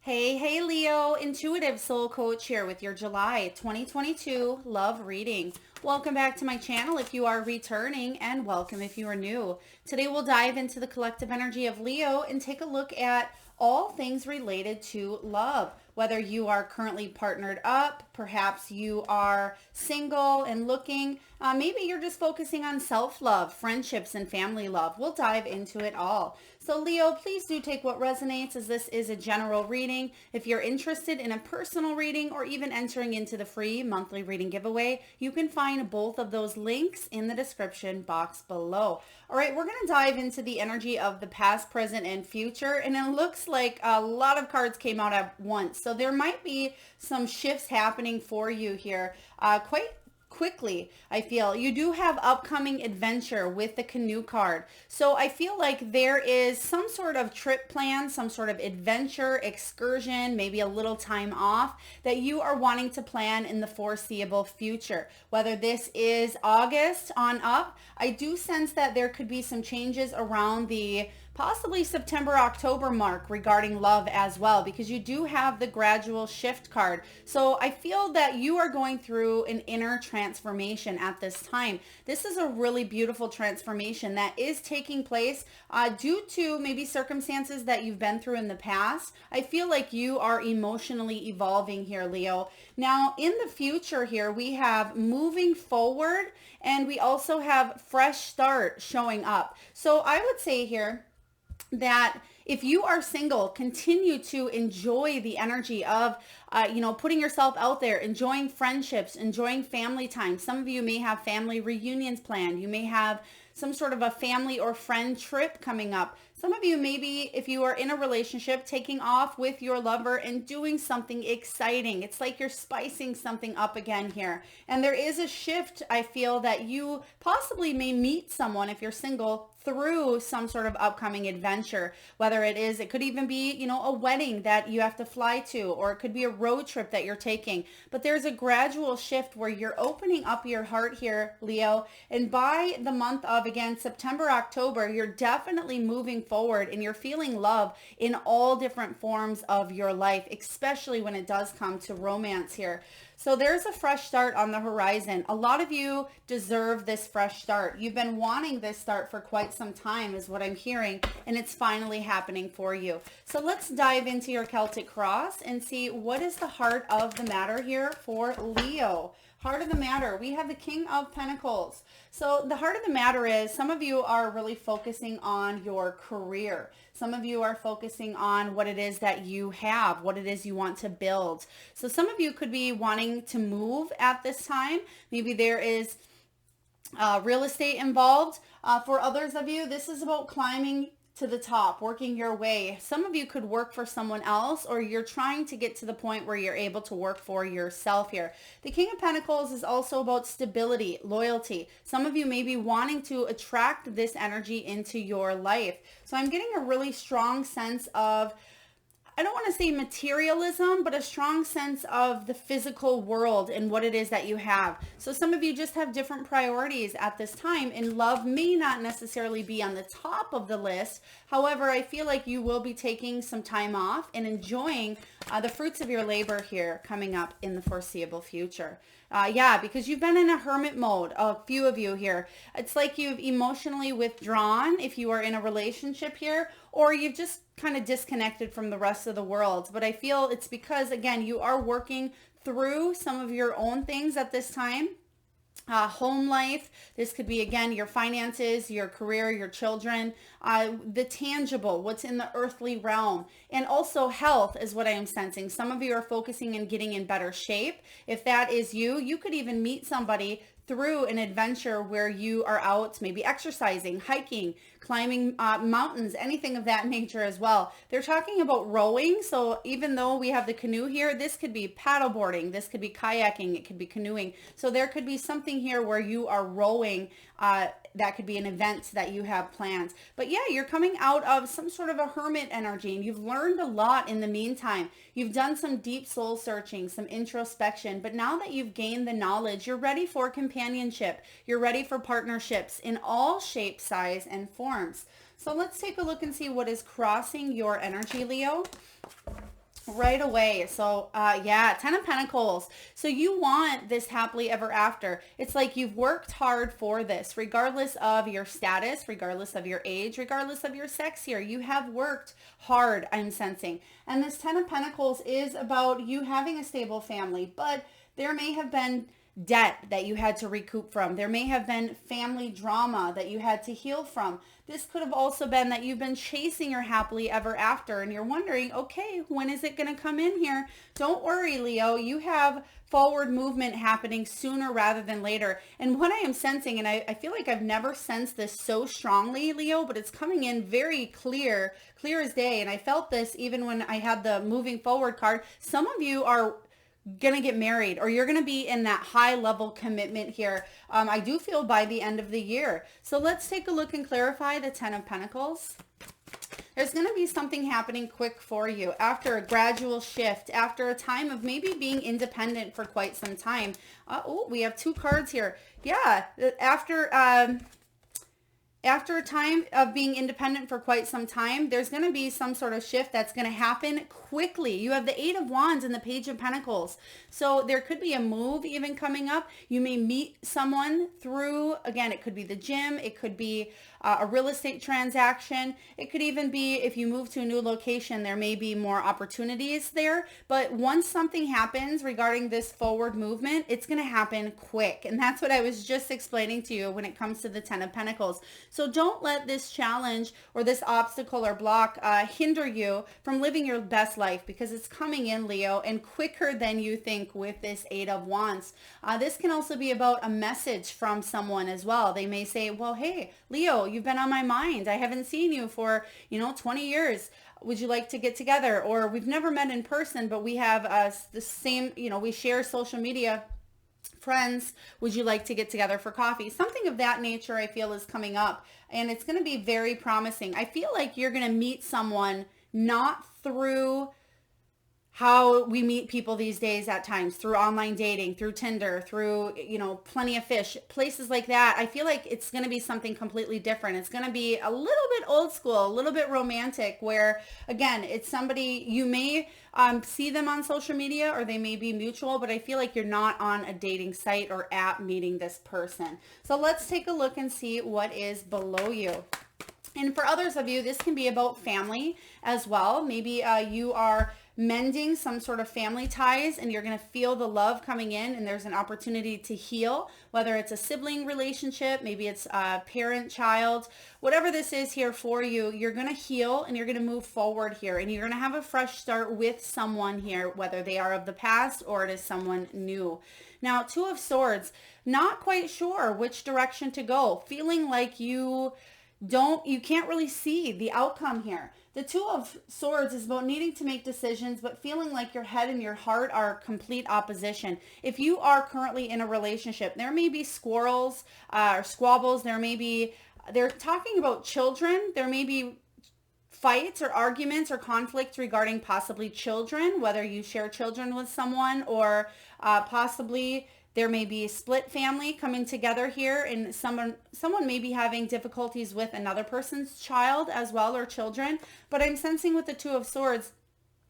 Hey, Leo, Intuitive Soul Coach here with your July 2022 love reading. Welcome back to my channel if you are returning, and welcome if you are new. Today we'll dive into the collective energy of Leo and take a look at all things related to love. Whether you are currently partnered up, perhaps you are single and looking, maybe you're just focusing on self-love, friendships, and family love. We'll dive into it all. So Leo, please do take what resonates, as this is a general reading. If you're interested in a personal reading or even entering into the free monthly reading giveaway, you can find both of those links in the description box below. All right, we're going to dive into the energy of the past, present, and future, and it looks like a lot of cards came out at once. So there might be some shifts happening for you here quite quickly. I feel you do have upcoming adventure with the canoe card. So I feel like there is some sort of trip plan, some sort of adventure, excursion, maybe a little time off that you are wanting to plan in the foreseeable future. Whether this is August on up, I do sense that there could be some changes around the possibly September, October mark regarding love as well, because you do have the gradual shift card. So I feel that you are going through an inner transformation at this time. This is a really beautiful transformation that is taking place due to maybe circumstances that you've been through in the past. I feel like you are emotionally evolving here, Leo. Now, in the future here, we have moving forward, and we also have fresh start showing up. So I would say here that if you are single, continue to enjoy the energy of, putting yourself out there, enjoying friendships, enjoying family time. Some of you may have family reunions planned. You may have some sort of a family or friend trip coming up. Some of you maybe, if you are in a relationship, taking off with your lover and doing something exciting. It's like you're spicing something up again here. And there is a shift, I feel, that you possibly may meet someone, if you're single, through some sort of upcoming adventure. Whether it could even be, a wedding that you have to fly to, or it could be a road trip that you're taking. But there's a gradual shift where you're opening up your heart here, Leo. And by the month of, again, September, October, you're definitely moving forward and you're feeling love in all different forms of your life, especially when it does come to romance here. So there's a fresh start on the horizon. A lot of you deserve this fresh start. You've been wanting this start for quite some time, is what I'm hearing, and it's finally happening for you. So let's dive into your Celtic cross and see what is the heart of the matter here for Leo. Heart of the matter, we have the King of Pentacles. So the heart of the matter is, some of you are really focusing on your career. Some of you are focusing on what it is that you have, what it is you want to build. So some of you could be wanting to move at this time. Maybe there is real estate involved. For others of you, this is about climbing to the top, working your way. Some of you could work for someone else, or you're trying to get to the point where you're able to work for yourself here. The King of Pentacles is also about stability, loyalty. Some of you may be wanting to attract this energy into your life. So I'm getting a really strong sense of, I don't want to say materialism, but a strong sense of the physical world and what it is that you have. So some of you just have different priorities at this time, and love may not necessarily be on the top of the list. However, I feel like you will be taking some time off and enjoying the fruits of your labor here coming up in the foreseeable future. Because you've been in a hermit mode, a few of you here. It's like you've emotionally withdrawn if you are in a relationship here, or you've just kind of disconnected from the rest of the world. But I feel it's because, again, you are working through some of your own things at this time. Home life, this could be, again, your finances, your career, your children, the tangible, what's in the earthly realm, and also health is what I am sensing. Some of you are focusing on getting in better shape. If that is you, you could even meet somebody through an adventure where you are out maybe exercising, hiking, climbing mountains, anything of that nature as well. They're talking about rowing. So even though we have the canoe here, this could be paddleboarding, this could be kayaking, it could be canoeing. So there could be something here where you are rowing. That could be an event that you have planned. But yeah, you're coming out of some sort of a hermit energy, and you've learned a lot in the meantime. You've done some deep soul searching, some introspection, but now that you've gained the knowledge, you're ready for companionship. You're ready for partnerships in all shapes, size, and forms. So let's take a look and see what is crossing your energy, Leo. right away. So yeah, 10 of Pentacles. So you want this happily ever after. It's like you've worked hard for this, regardless of your status, regardless of your age, regardless of your sex here. You have worked hard, I'm sensing. And this 10 of Pentacles is about you having a stable family, but there may have been debt that you had to recoup from. There may have been family drama that you had to heal from. This could have also been that you've been chasing your happily ever after and you're wondering, okay, when is it going to come in here? Don't worry, Leo. You have forward movement happening sooner rather than later. And what I am sensing, and I feel like I've never sensed this so strongly, Leo, but it's coming in very clear as day. And I felt this even when I had the moving forward card. Some of you are gonna get married, or you're gonna be in that high level commitment here. I do feel by the end of the year. So let's take a look and clarify the 10 of Pentacles. There's going to be something happening quick for you after a gradual shift, after a time of maybe being independent for quite some time. Oh, we have two cards here. Yeah, after a time of being independent for quite some time, there's going to be some sort of shift that's going to happen quickly. You have the 8 of Wands and the Page of Pentacles. So there could be a move even coming up. You may meet someone through, again, it could be the gym. It could be a real estate transaction. It could even be if you move to a new location, there may be more opportunities there. But once something happens regarding this forward movement, it's going to happen quick. And that's what I was just explaining to you when it comes to the 10 of Pentacles. So don't let this challenge or this obstacle or block hinder you from living your best life, because it's coming in, Leo, and quicker than you think with this 8 of Wands. This can also be about a message from someone as well. They may say, well, hey, Leo, you've been on my mind. I haven't seen you for, 20 years. Would you like to get together? Or we've never met in person, but we have the same, we share social media friends. Would you like to get together for coffee? Something of that nature I feel is coming up, and it's going to be very promising. I feel like you're going to meet someone not through how we meet people these days at times, through online dating, through Tinder, through, Plenty of Fish, places like that. I feel like it's going to be something completely different. It's going to be a little bit old school, a little bit romantic, where, again, it's somebody you may see them on social media, or they may be mutual, but I feel like you're not on a dating site or app meeting this person. So let's take a look and see what is below you. And for others of you, this can be about family as well. Maybe you are mending some sort of family ties, and you're going to feel the love coming in, and there's an opportunity to heal, whether it's a sibling relationship, maybe it's a parent child, whatever this is here for you, you're going to heal and you're going to move forward here, and you're going to have a fresh start with someone here, whether they are of the past or it is someone new. Now, 2 of Swords, not quite sure which direction to go, feeling like you can't really see the outcome here. The 2 of Swords is about needing to make decisions, but feeling like your head and your heart are complete opposition. If you are currently in a relationship, there may be squirrels or squabbles. They're talking about children. There may be fights or arguments or conflicts regarding possibly children, whether you share children with someone, or possibly there may be a split family coming together here, and someone may be having difficulties with another person's child as well, or children. But I'm sensing with the 2 of Swords,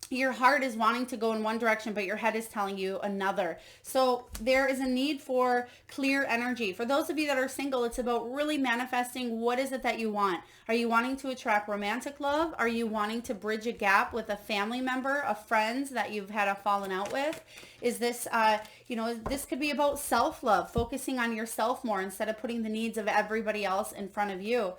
your heart is wanting to go in one direction, but your head is telling you another. So there is a need for clear energy. For those of you that are single, it's about really manifesting what is it that you want. Are you wanting to attract romantic love? Are you wanting to bridge a gap with a family member, a friend that you've had a falling out with? Is this, this could be about self-love, focusing on yourself more instead of putting the needs of everybody else in front of you.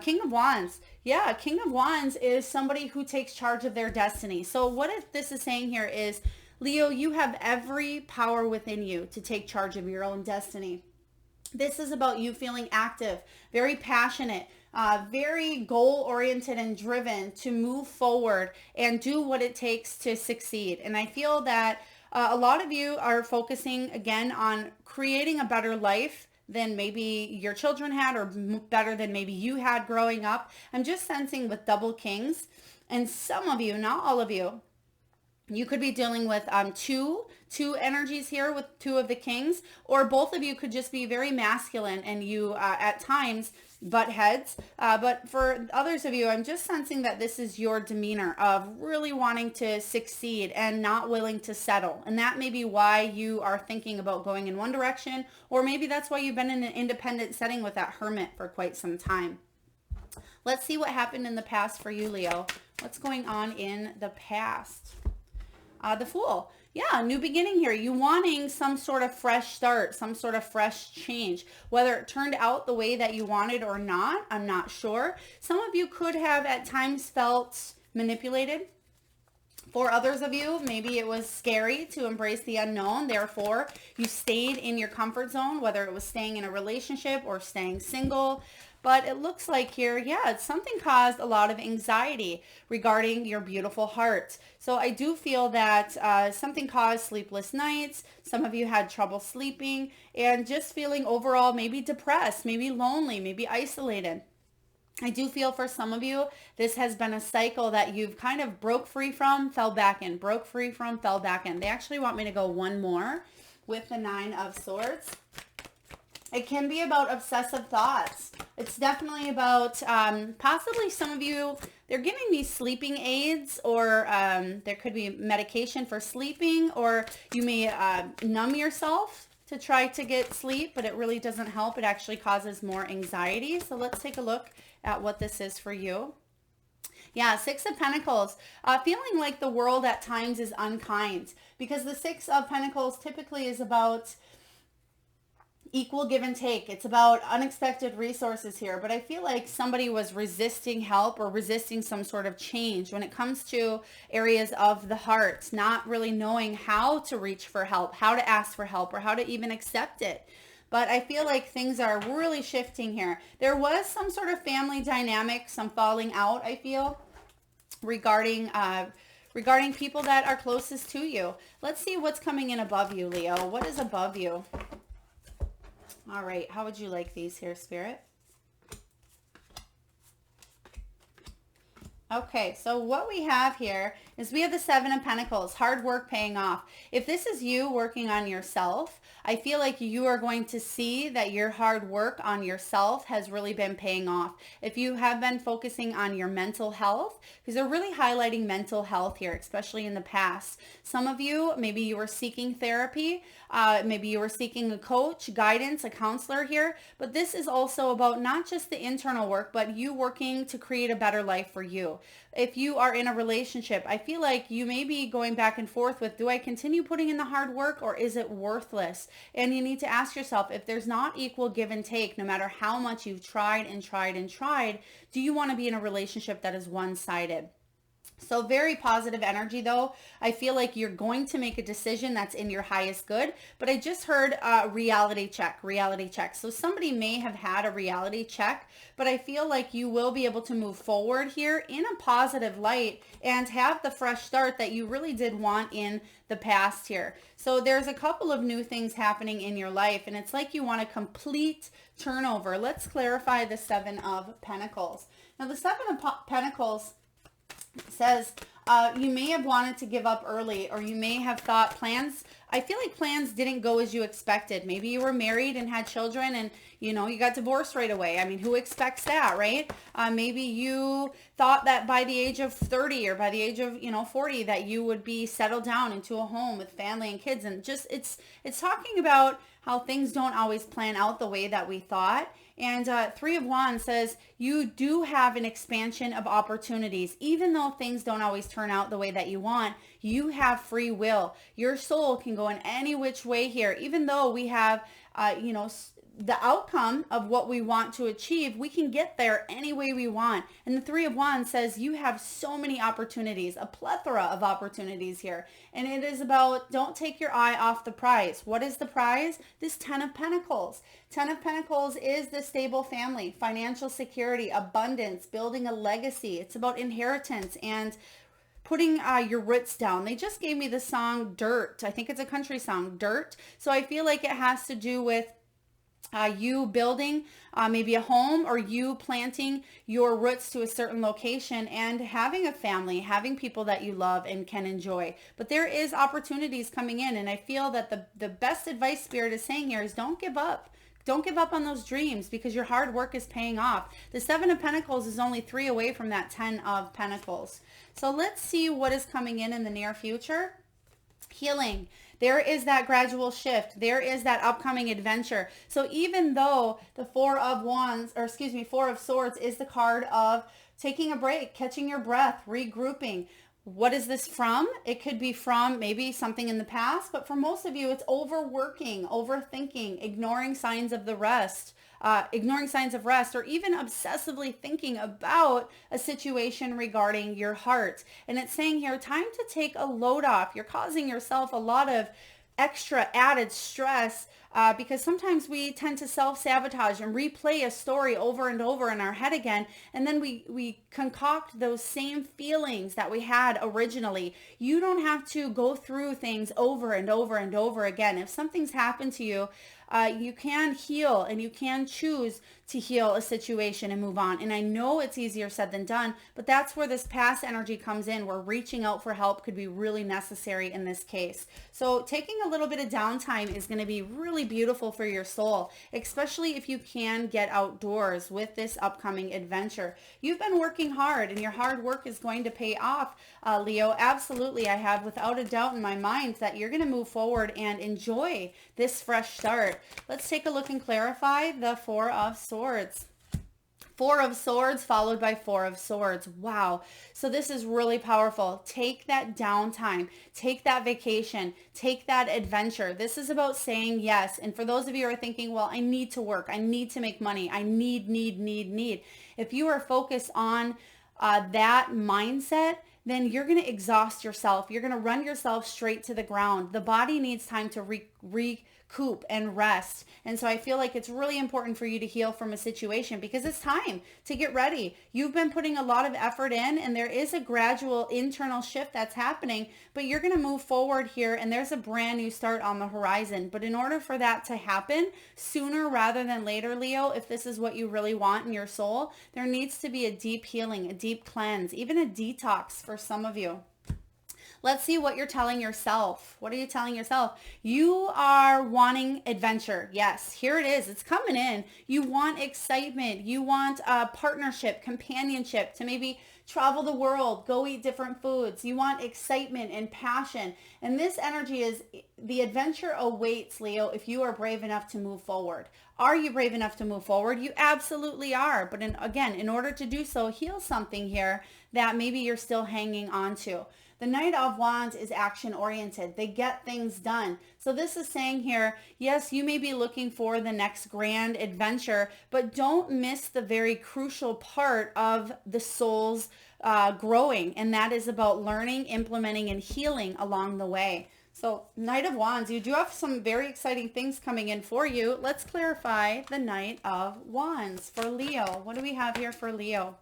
King of Wands. Yeah, King of Wands is somebody who takes charge of their destiny. So what this is saying here is, Leo, you have every power within you to take charge of your own destiny. This is about you feeling active, very passionate, very goal-oriented and driven to move forward and do what it takes to succeed. And I feel that a lot of you are focusing, again, on creating a better life than maybe your children had, or better than maybe you had growing up. I'm just sensing with double kings, and some of you, not all of you, You could be dealing with two energies here with two of the kings, or both of you could just be very masculine and you at times butt heads. But for others of you, I'm just sensing that this is your demeanor of really wanting to succeed and not willing to settle. And that may be why you are thinking about going in one direction, or maybe that's why you've been in an independent setting with that hermit for quite some time. Let's see what happened in the past for you, Leo. What's going on in the past? The Fool. Yeah, new beginning here. You wanting some sort of fresh start, some sort of fresh change. Whether it turned out the way that you wanted or not, I'm not sure. Some of you could have at times felt manipulated. For others of you, maybe it was scary to embrace the unknown. Therefore, you stayed in your comfort zone, whether it was staying in a relationship or staying single. But it looks like here, yeah, something caused a lot of anxiety regarding your beautiful heart. So I do feel that something caused sleepless nights. Some of you had trouble sleeping and just feeling overall maybe depressed, maybe lonely, maybe isolated. I do feel for some of you, this has been a cycle that you've kind of broke free from, fell back in, broke free from, fell back in. They actually want me to go one more with the Nine of Swords. It can be about obsessive thoughts. It's definitely about possibly some of you, they're giving me sleeping aids, or there could be medication for sleeping, or you may numb yourself to try to get sleep, but it really doesn't help. It actually causes more anxiety. So let's take a look at what this is for you. Yeah, Six of Pentacles, feeling like the world at times is unkind, because the Six of Pentacles typically is about equal give and take. It's about unexpected resources here, but I feel like somebody was resisting help or resisting some sort of change when it comes to areas of the heart, not really knowing how to reach for help, how to ask for help, or how to even accept it. But I feel like things are really shifting here. There was some sort of family dynamic, some falling out, I feel, regarding people that are closest to you. Let's see what's coming in above you, Leo. What is above you? All right, how would you like these here, Spirit? Okay, so what we have here is we have the Seven of Pentacles, hard work paying off. If this is you working on yourself, I feel like you are going to see that your hard work on yourself has really been paying off. If you have been focusing on your mental health, because they're really highlighting mental health here, especially in the past. Some of you, maybe you were seeking therapy, maybe you were seeking a coach, guidance, a counselor here, but this is also about not just the internal work, but you working to create a better life for you. If you are in a relationship, I feel like you may be going back and forth with, do I continue putting in the hard work or is it worthless? And you need to ask yourself, if there's not equal give and take, no matter how much you've tried and tried and tried, do you want to be in a relationship that is one-sided? So very positive energy though. I feel like you're going to make a decision that's in your highest good, but I just heard reality check. So somebody may have had a reality check, but I feel like you will be able to move forward here in a positive light and have the fresh start that you really did want in the past here. So there's a couple of new things happening in your life and it's like you want a complete turnover. Let's clarify the Seven of Pentacles. Now the Seven of Pentacles says you may have wanted to give up early, or you may have thought plans, I feel like plans didn't go as you expected. Maybe you were married and had children and you got divorced right away. I mean, who expects that, right? Maybe you thought that by the age of 30 or by the age of 40 that you would be settled down into a home with family and kids, and just it's talking about how things don't always plan out the way that we thought. And Three of Wands says you do have an expansion of opportunities. Even though things don't always turn out the way that you want, you have free will. Your soul can go in any which way here. Even though we have, the outcome of what we want to achieve, we can get there any way we want. And the Three of Wands says you have so many opportunities, a plethora of opportunities here. And it is about, don't take your eye off the prize. What is the prize? This Ten of Pentacles. Ten of Pentacles is the stable family, financial security, abundance, building a legacy. It's about inheritance and putting your roots down. They just gave me the song Dirt. I think it's a country song, Dirt. So I feel like it has to do with you building maybe a home, or you planting your roots to a certain location and having a family, having people that you love and can enjoy. But there is opportunities coming in, and I feel that the best advice Spirit is saying here is don't give up. Don't give up on those dreams, because your hard work is paying off. The Seven of Pentacles is only 3 away from that 10 of Pentacles. So let's see what is coming in the near future. Healing. There is that gradual shift. There is that upcoming adventure. So even though the Four of Swords is the card of taking a break, catching your breath, regrouping. What is this from? It could be from maybe something in the past, but for most of you, it's overworking, overthinking, ignoring signs of rest, or even obsessively thinking about a situation regarding your heart. And it's saying here, time to take a load off. You're causing yourself a lot of extra added stress because sometimes we tend to self-sabotage and replay a story over and over in our head again, and then we concoct those same feelings that we had originally. You don't have to go through things over and over and over again. If something's happened to you, you can heal, and you can choose to heal a situation and move on. And I know it's easier said than done, but that's where this past energy comes in, where reaching out for help could be really necessary in this case. So taking a little bit of downtime is going to be really beautiful for your soul, especially if you can get outdoors with this upcoming adventure. You've been working hard, and your hard work is going to pay off, Leo. Absolutely. I have without a doubt in my mind that you're going to move forward and enjoy this fresh start. Let's take a look and clarify the Four of Swords. Four of Swords followed by Four of Swords. Wow. So this is really powerful. Take that downtime. Take that vacation. Take that adventure. This is about saying yes. And for those of you who are thinking, well, I need to work. I need to make money. I need. If you are focused on that mindset, then you're going to exhaust yourself. You're going to run yourself straight to the ground. The body needs time to recoup and rest. And so I feel like it's really important for you to heal from a situation, because it's time to get ready. You've been putting a lot of effort in, and there is a gradual internal shift that's happening, but you're going to move forward here, and there's a brand new start on the horizon. But in order for that to happen sooner rather than later, Leo, if this is what you really want in your soul, there needs to be a deep healing, a deep cleanse, even a detox for some of you. Let's see what you're telling yourself. What are you telling yourself? You are wanting adventure. Yes, here it is. It's coming in. You want excitement. You want a partnership, companionship, to maybe travel the world, go eat different foods. You want excitement and passion. And this energy is the adventure awaits, Leo, if you are brave enough to move forward. Are you brave enough to move forward? You absolutely are. But again, in order to do so, heal something here that maybe you're still hanging on to. The Knight of Wands is action-oriented. They get things done. So this is saying here, yes, you may be looking for the next grand adventure, but don't miss the very crucial part of the soul's growing, and that is about learning, implementing, and healing along the way. So Knight of Wands, you do have some very exciting things coming in for you. Let's clarify the Knight of Wands for Leo. What do we have here for Leo?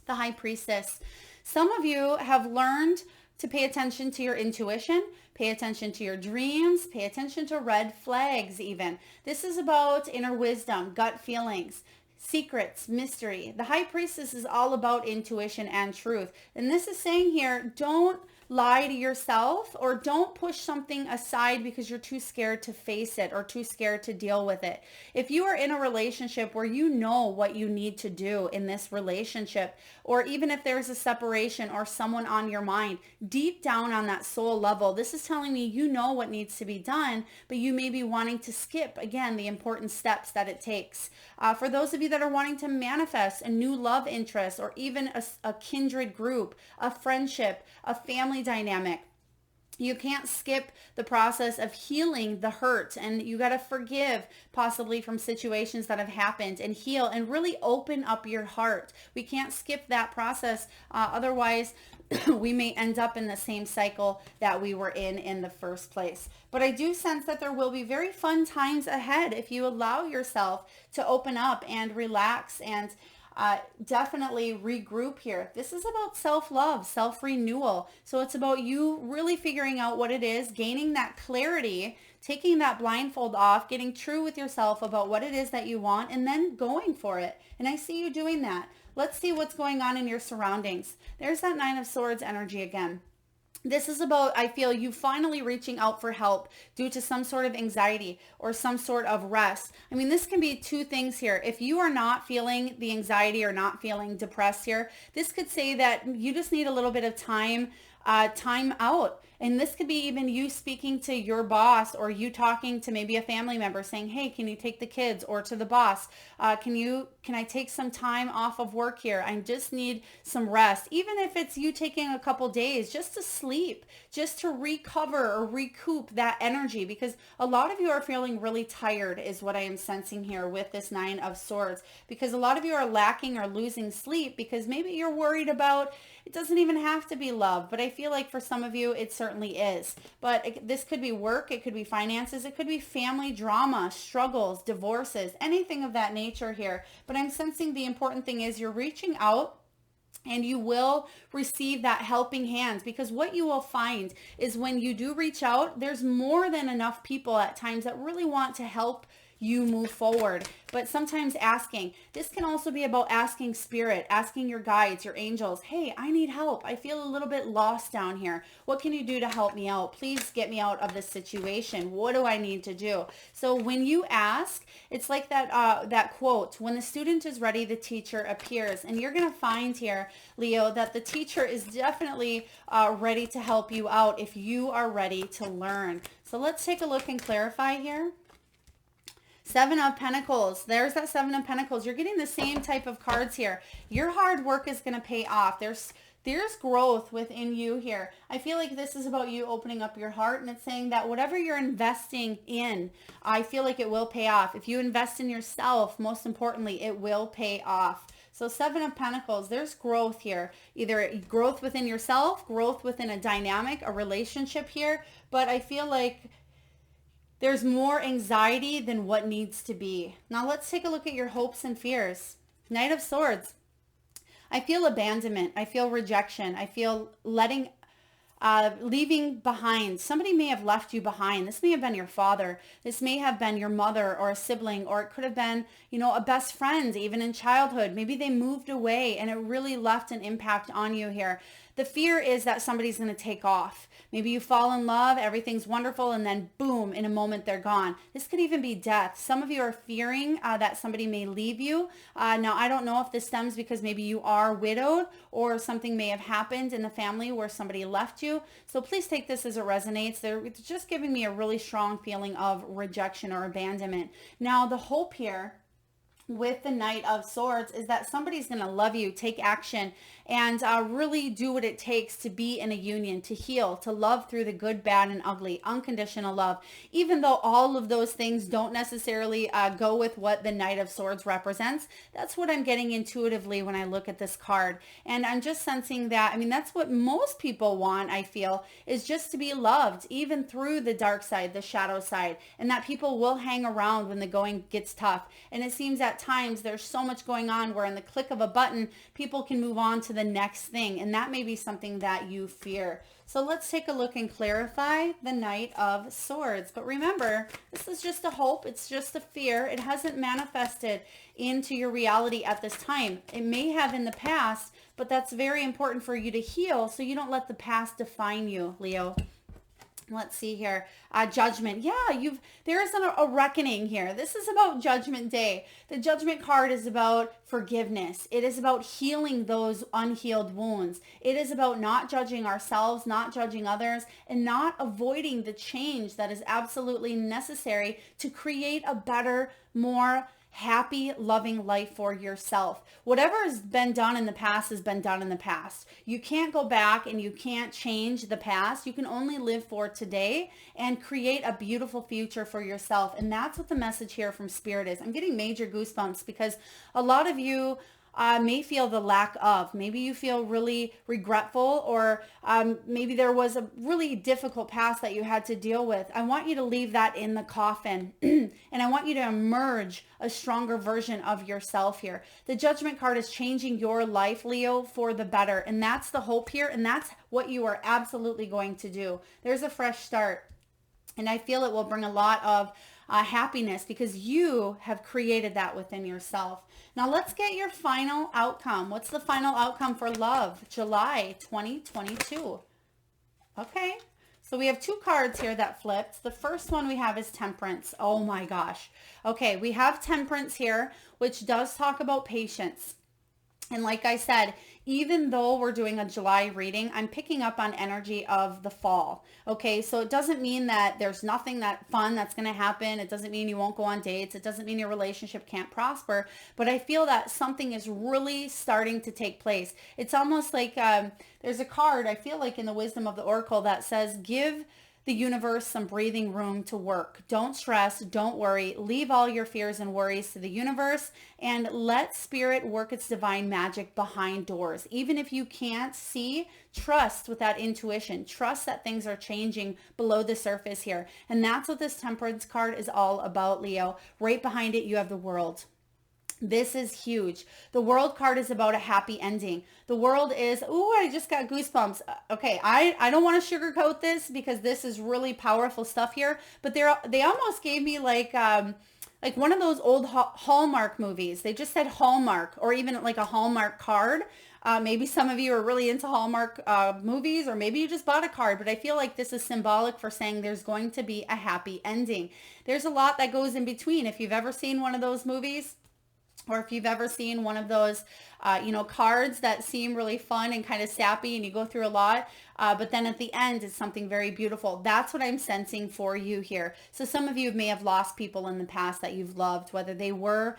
The High Priestess. Some of you have learned to pay attention to your intuition, pay attention to your dreams, pay attention to red flags even. This is about inner wisdom, gut feelings, secrets, mystery. The High Priestess is all about intuition and truth. And this is saying here, don't lie to yourself, or don't push something aside because you're too scared to face it or too scared to deal with it. If you are in a relationship where you know what you need to do in this relationship, or even if there's a separation or someone on your mind, deep down on that soul level, this is telling me you know what needs to be done, but you may be wanting to skip, again, the important steps that it takes. For those of you that are wanting to manifest a new love interest, or even a kindred group, a friendship, a family dynamic, you can't skip the process of healing the hurt, and you got to forgive possibly from situations that have happened, and heal and really open up your heart. We can't skip that process. Otherwise, we may end up in the same cycle that we were in the first place. But I do sense that there will be very fun times ahead if you allow yourself to open up and relax and definitely regroup here. This is about self-love, self-renewal. So it's about you really figuring out what it is, gaining that clarity, taking that blindfold off, getting true with yourself about what it is that you want, and then going for it. And I see you doing that. Let's see what's going on in your surroundings. There's that Nine of Swords energy again. This is about, I feel, you finally reaching out for help due to some sort of anxiety or some sort of rest. I mean, this can be two things here. If you are not feeling the anxiety or not feeling depressed here, this could say that you just need a little bit of time out. And this could be even you speaking to your boss, or you talking to maybe a family member saying, hey, can you take the kids? Or to the boss, can I take some time off of work here? I just need some rest. Even if it's you taking a couple days just to sleep, just to recover or recoup that energy, because a lot of you are feeling really tired is what I am sensing here with this Nine of Swords, because a lot of you are lacking or losing sleep because maybe you're worried about, it doesn't even have to be love, but I feel like for some of you, it certainly is. But this could be work, it could be finances, it could be family drama, struggles, divorces, anything of that nature here. But I'm sensing the important thing is you're reaching out and you will receive that helping hands, because what you will find is when you do reach out, there's more than enough people at times that really want to help you move forward. But sometimes asking, this can also be about asking spirit, asking your guides, your angels, hey, I need help. I feel a little bit lost down here. What can you do to help me out? Please get me out of this situation. What do I need to do? So when you ask, it's like that quote, when the student is ready, the teacher appears. And you're going to find here, Leo, that the teacher is definitely ready to help you out if you are ready to learn. So let's take a look and clarify here. Seven of Pentacles. There's that Seven of Pentacles. You're getting the same type of cards here. Your hard work is going to pay off. There's growth within you here. I feel like this is about you opening up your heart, and it's saying that whatever you're investing in, I feel like it will pay off. If you invest in yourself, most importantly, it will pay off. So Seven of Pentacles, there's growth here. Either growth within yourself, growth within a dynamic, a relationship here. But I feel like there's more anxiety than what needs to be. Now let's take a look at your hopes and fears. Knight of Swords. I feel abandonment. I feel rejection. I feel leaving behind. Somebody may have left you behind. This may have been your father. This may have been your mother or a sibling, or it could have been, a best friend, even in childhood. Maybe they moved away and it really left an impact on you here. The fear is that somebody's going to take off. Maybe you fall in love, everything's wonderful, and then boom, in a moment they're gone. This could even be death. Some of you are fearing that somebody may leave you. Now, I don't know if this stems because maybe you are widowed or something may have happened in the family where somebody left you. So please take this as it resonates. It's just giving me a really strong feeling of rejection or abandonment. Now, the hope here with the Knight of Swords is that somebody's going to love you, take action, and really do what it takes to be in a union, to heal, to love through the good, bad, and ugly, unconditional love. Even though all of those things don't necessarily go with what the Knight of Swords represents, that's what I'm getting intuitively when I look at this card. And I'm just sensing that, that's what most people want, I feel, is just to be loved, even through the dark side, the shadow side, and that people will hang around when the going gets tough. And it seems at times there's so much going on where in the click of a button, people can move on to the next thing. And that may be something that you fear. So let's take a look and clarify the Knight of Swords. But remember, this is just a hope. It's just a fear. It hasn't manifested into your reality at this time. It may have in the past, but that's very important for you to heal so you don't let the past define you, Leo. Let's see here. Judgment. Yeah, there is a reckoning here. This is about Judgment Day. The Judgment card is about forgiveness. It is about healing those unhealed wounds. It is about not judging ourselves, not judging others, and not avoiding the change that is absolutely necessary to create a better, more happy, loving life for yourself. Whatever has been done in the past has been done in the past. You can't go back and you can't change the past. You can only live for today and create a beautiful future for yourself. And that's what the message here from Spirit is. I'm getting major goosebumps because a lot of you may feel the lack of. Maybe you feel really regretful, or maybe there was a really difficult past that you had to deal with. I want you to leave that in the coffin and I want you to emerge a stronger version of yourself here. The Judgment card is changing your life, Leo, for the better. And that's the hope here. And that's what you are absolutely going to do. There's a fresh start. And I feel it will bring a lot of happiness because you have created that within yourself. Now let's get your final outcome. What's the final outcome for love, July 2022? Okay, so we have two cards here that flipped. The first one we have is Temperance. Oh my gosh. Okay, we have Temperance here, which does talk about patience. And like I said, even though we're doing a July reading, I'm picking up on energy of the fall. Okay, so it doesn't mean that there's nothing that fun that's going to happen. It doesn't mean you won't go on dates. It doesn't mean your relationship can't prosper. But I feel that something is really starting to take place. It's almost like there's a card, I feel like in the Wisdom of the Oracle, that says, give the universe some breathing room to work. Don't stress, don't worry. Leave all your fears and worries to the universe and let spirit work its divine magic behind doors. Even if you can't see, trust with that intuition. Trust that things are changing below the surface here. And that's what this Temperance card is all about, Leo. Right behind it, you have the World. This is huge. The World card is about a happy ending. The World is, ooh, I just got goosebumps. Okay, I don't want to sugarcoat this because this is really powerful stuff here, but they almost gave me like one of those old Hallmark movies. They just said Hallmark, or even like a Hallmark card. Maybe some of you are really into Hallmark movies, or maybe you just bought a card, but I feel like this is symbolic for saying there's going to be a happy ending. There's a lot that goes in between. If you've ever seen one of those movies, or if you've ever seen one of those, cards that seem really fun and kind of sappy and you go through a lot, but then at the end it's something very beautiful. That's what I'm sensing for you here. So some of you may have lost people in the past that you've loved, whether they were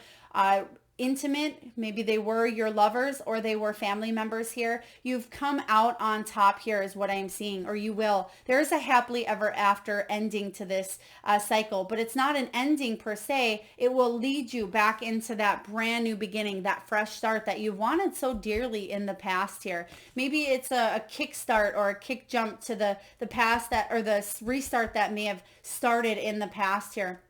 intimate, maybe they were your lovers or they were family members here. You've come out on top here is what I'm seeing, or you will. There's a happily ever after ending to this cycle, but it's not an ending per se. It will lead you back into that brand new beginning, that fresh start that you wanted so dearly in the past here. Maybe it's a kickstart or a kick jump to the past that, or the restart that may have started in the past here.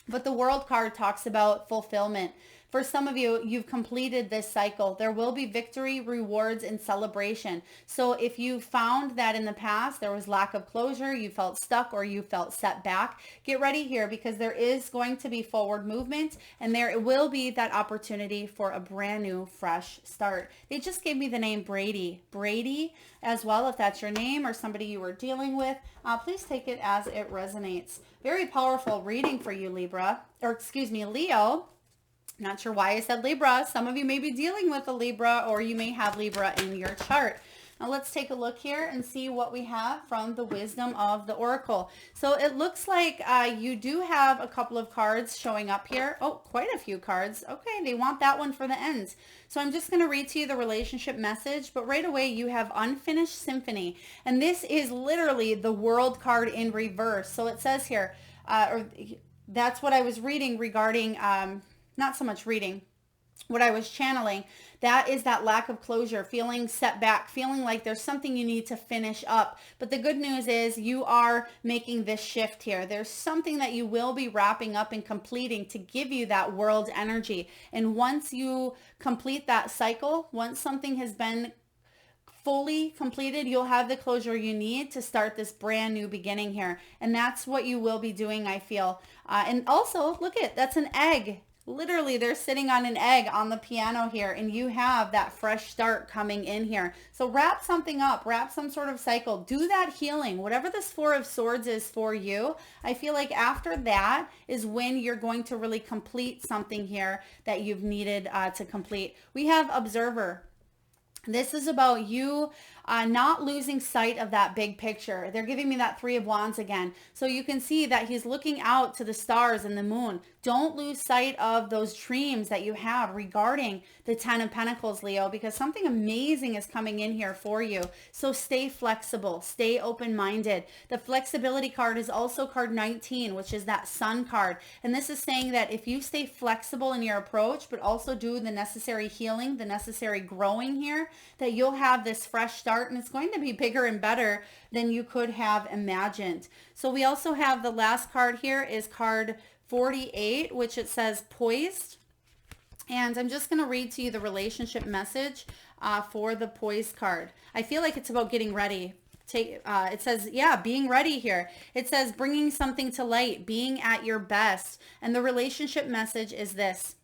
But the World card talks about fulfillment. For some of you, you've completed this cycle. There will be victory, rewards, and celebration. So if you found that in the past there was lack of closure, you felt stuck, or you felt set back, get ready here because there is going to be forward movement and there will be that opportunity for a brand new, fresh start. They just gave me the name Brady. Brady as well, if that's your name or somebody you were dealing with, please take it as it resonates. Very powerful reading for you, Leo. Not sure why I said Libra. Some of you may be dealing with a Libra, or you may have Libra in your chart. Now let's take a look here and see what we have from the Wisdom of the Oracle. So it looks like you do have a couple of cards showing up here. Oh, quite a few cards. Okay, they want that one for the end. So I'm just going to read to you the relationship message, but right away you have Unfinished Symphony. And this is literally the World card in reverse. So it says here, or that's what I was reading regarding... not so much reading, what I was channeling, that is that lack of closure, feeling set back, feeling like there's something you need to finish up. But the good news is you are making this shift here. There's something that you will be wrapping up and completing to give you that World energy. And once you complete that cycle, once something has been fully completed, you'll have the closure you need to start this brand new beginning here. And that's what you will be doing, I feel. And also, look at, that's an egg. Literally, they're sitting on an egg on the piano here, and you have that fresh start coming in here. So wrap something up, wrap some sort of cycle, do that healing, whatever this Four of Swords is for you. I feel like after that is when you're going to really complete something here that you've needed to complete. We have Observer. This is about you not losing sight of that big picture. They're giving me that Three of Wands again. So you can see that he's looking out to the stars and the moon. Don't lose sight of those dreams that you have regarding the Ten of Pentacles, Leo, because something amazing is coming in here for you. So stay flexible, stay open-minded. The flexibility card is also card 19, which is that Sun card. And this is saying that if you stay flexible in your approach, but also do the necessary healing, the necessary growing here, that you'll have this fresh start, and it's going to be bigger and better than you could have imagined. So we also have the last card here is card 48, which it says poised. And I'm just going to read to you the relationship message for the poised card. I feel like it's about getting ready. It says, yeah, being ready here. It says bringing something to light, being at your best. And the relationship message is this.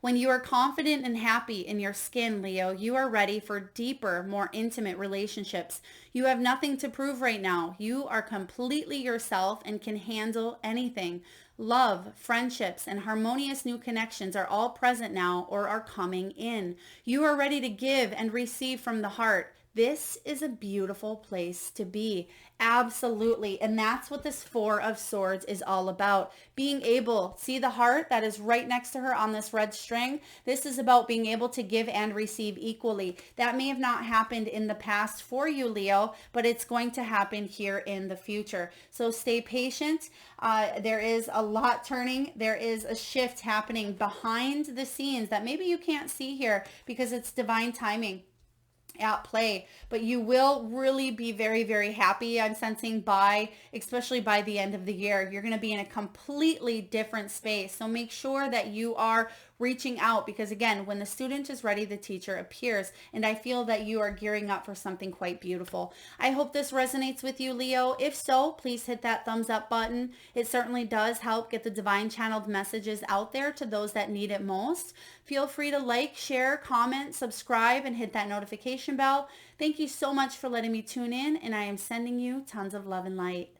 When you are confident and happy in your skin, Leo, you are ready for deeper, more intimate relationships. You have nothing to prove right now. You are completely yourself and can handle anything. Love, friendships, and harmonious new connections are all present now or are coming in. You are ready to give and receive from the heart. This is a beautiful place to be. Absolutely. And that's what this Four of Swords is all about. Being able, see the heart that is right next to her on this red string? This is about being able to give and receive equally. That may have not happened in the past for you, Leo, but it's going to happen here in the future. So stay patient. There is a lot turning. There is a shift happening behind the scenes that maybe you can't see here because it's divine timing at play, but you will really be very, very happy. I'm sensing especially by the end of the year, you're going to be in a completely different space. So make sure that you are reaching out, because again, when the student is ready, the teacher appears. And I feel that you are gearing up for something quite beautiful. I hope this resonates with you, Leo. If so, please hit that thumbs up button. It certainly does help get the divine channeled messages out there to those that need it most. Feel free to like, share, comment, subscribe, and hit that notification bell. Thank you so much for letting me tune in, and I am sending you tons of love and light.